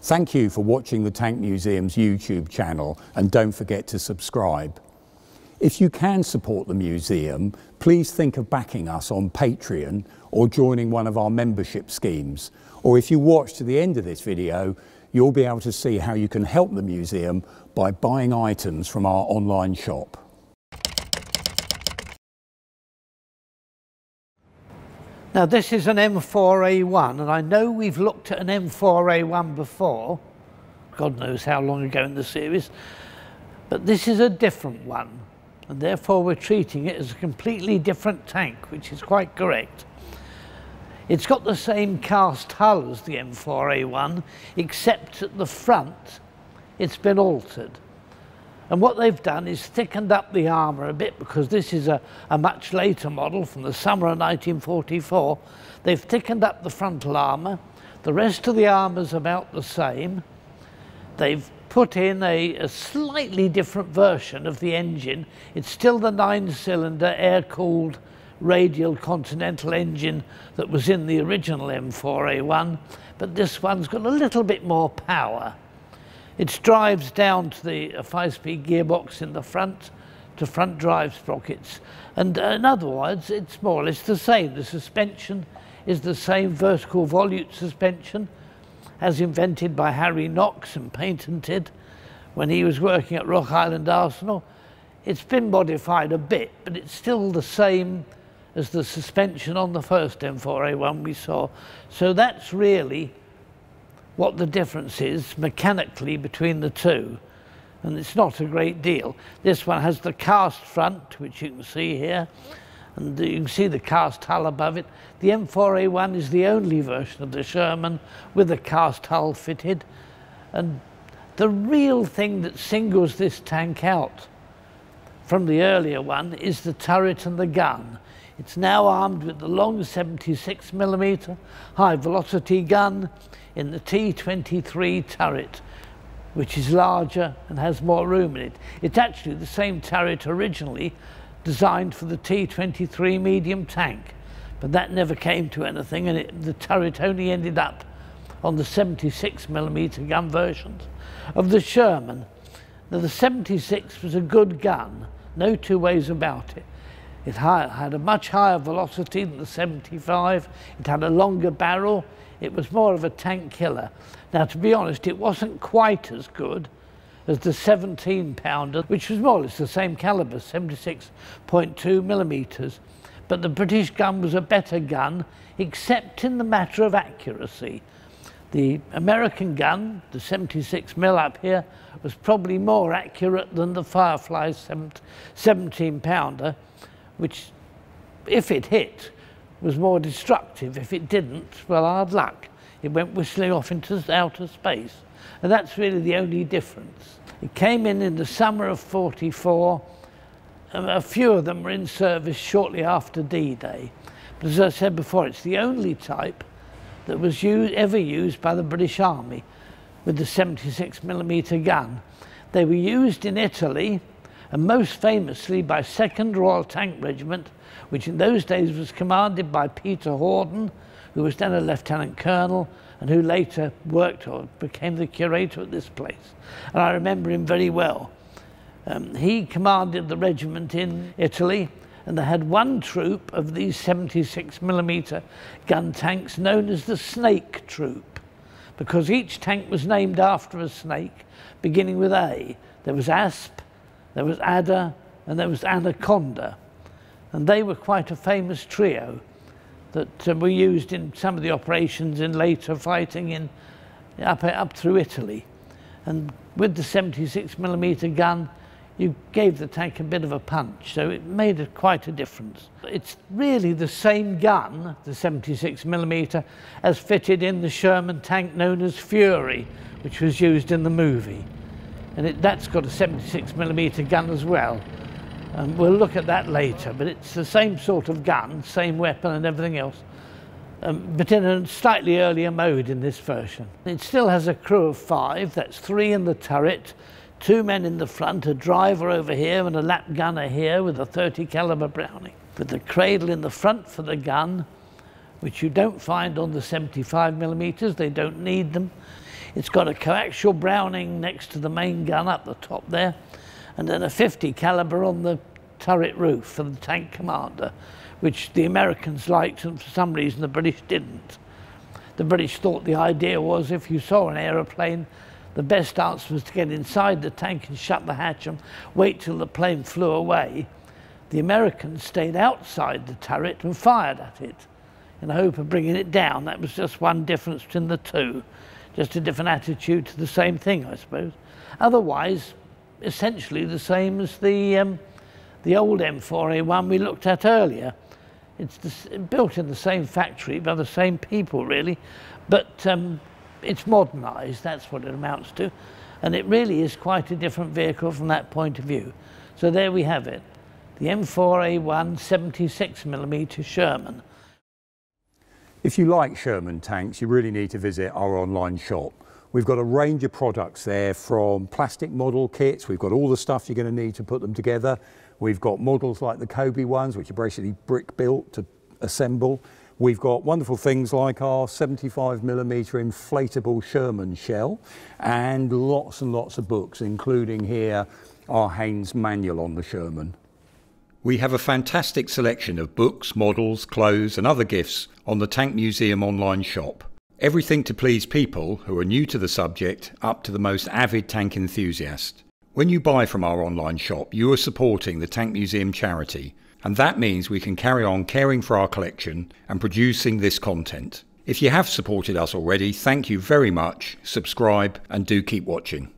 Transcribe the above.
Thank you for watching the Tank Museum's YouTube channel, and don't forget to subscribe. If you can support the museum, please think of backing us on Patreon or joining one of our membership schemes. Or if you watch to the end of this video, you'll be able to see how you can help the museum by buying items from our online shop. Now this is an M4A1, and I know we've looked at an M4A1 before, God knows how long ago in the series, but this is a different one, and therefore we're treating it as a completely different tank, which is quite correct. It's got the same cast hull as the M4A1, except at the front it's been altered. And what they've done is thickened up the armour a bit, because this is a much later model from the summer of 1944. They've thickened up the frontal armour. The rest of the armour's about the same. They've put in a slightly different version of the engine. It's still the 9-cylinder air-cooled radial Continental engine that was in the original M4A1, but this one's got a little bit more power. It drives down to the 5-speed gearbox in the front, to front drive sprockets. And in other words, it's more or less the same. The suspension is the same vertical volute suspension as invented by Harry Knox and patented when he was working at Rock Island Arsenal. It's been modified a bit, but it's still the same as the suspension on the first M4A1 we saw. So that's really what the difference is mechanically between the two, and it's not a great deal. This one has the cast front, which you can see here, and you can see the cast hull above it. The M4A1 is the only version of the Sherman with a cast hull fitted, and the real thing that singles this tank out from the earlier one is the turret and the gun. It's now armed with the long 76mm high velocity gun in the T23 turret, which is larger and has more room in it. It's actually the same turret originally designed for the T23 medium tank, but that never came to anything, and the turret only ended up on the 76mm gun versions of the Sherman. Now the 76 was a good gun, no two ways about it. It had a much higher velocity than the 75, it had a longer barrel, it was more of a tank killer. Now to be honest, it wasn't quite as good as the 17-pounder, which was more or less the same caliber, 76.2mm. But the British gun was a better gun, except in the matter of accuracy. The American gun, the 76mm up here, was probably more accurate than the Firefly's 17-pounder, which, if it hit, was more destructive. If it didn't, well, hard luck. It went whistling off into outer space. And that's really the only difference. It came in the summer of '44. A few of them were in service shortly after D-Day. But as I said before, it's the only type that was ever used by the British Army with the 76mm gun. They were used in Italy, and most famously by 2nd Royal Tank Regiment, which in those days was commanded by Peter Horden, who was then a lieutenant colonel and who later worked or became the curator at this place. And I remember him very well. He commanded the regiment in Italy, and they had one troop of these 76mm gun tanks known as the Snake Troop, because each tank was named after a snake beginning with A. There was Asp, there was Adder, and there was Anaconda. And they were quite a famous trio that were used in some of the operations in later fighting up through Italy. And with the 76mm gun, you gave the tank a bit of a punch, so it made quite a difference. It's really the same gun, the 76mm, as fitted in the Sherman tank known as Fury, which was used in the movie. And that's got a 76mm gun as well. We'll look at that later, but it's the same sort of gun, same weapon and everything else, but in a slightly earlier mode in this version. It still has a crew of 5, that's 3 in the turret, 2 men in the front, a driver over here and a lap gunner here with a 30 caliber Browning, with the cradle in the front for the gun, which you don't find on the 75mm, they don't need them. It's got a coaxial Browning next to the main gun up the top there, and then a 50 caliber on the turret roof for the tank commander, which the Americans liked and for some reason the British didn't. The British thought the idea was if you saw an aeroplane, the best answer was to get inside the tank and shut the hatch and wait till the plane flew away. The Americans stayed outside the turret and fired at it in the hope of bringing it down. That was just one difference between the two, just a different attitude to the same thing, I suppose. Otherwise, essentially the same as the old M4A1 we looked at earlier. It's built in the same factory by the same people, really, but it's modernised, that's what it amounts to, and it really is quite a different vehicle from that point of view. So there we have it, the M4A1 76mm Sherman. If you like Sherman tanks, you really need to visit our online shop. We've got a range of products there, from plastic model kits. We've got all the stuff you're going to need to put them together. We've got models like the Kobe ones, which are basically brick built to assemble. We've got wonderful things like our 75mm inflatable Sherman shell, and lots of books, including here our Haynes manual on the Sherman. We have a fantastic selection of books, models, clothes and other gifts on the Tank Museum online shop. Everything to please people who are new to the subject up to the most avid tank enthusiast. When you buy from our online shop, you are supporting the Tank Museum charity, and that means we can carry on caring for our collection and producing this content. If you have supported us already, thank you very much, subscribe and do keep watching.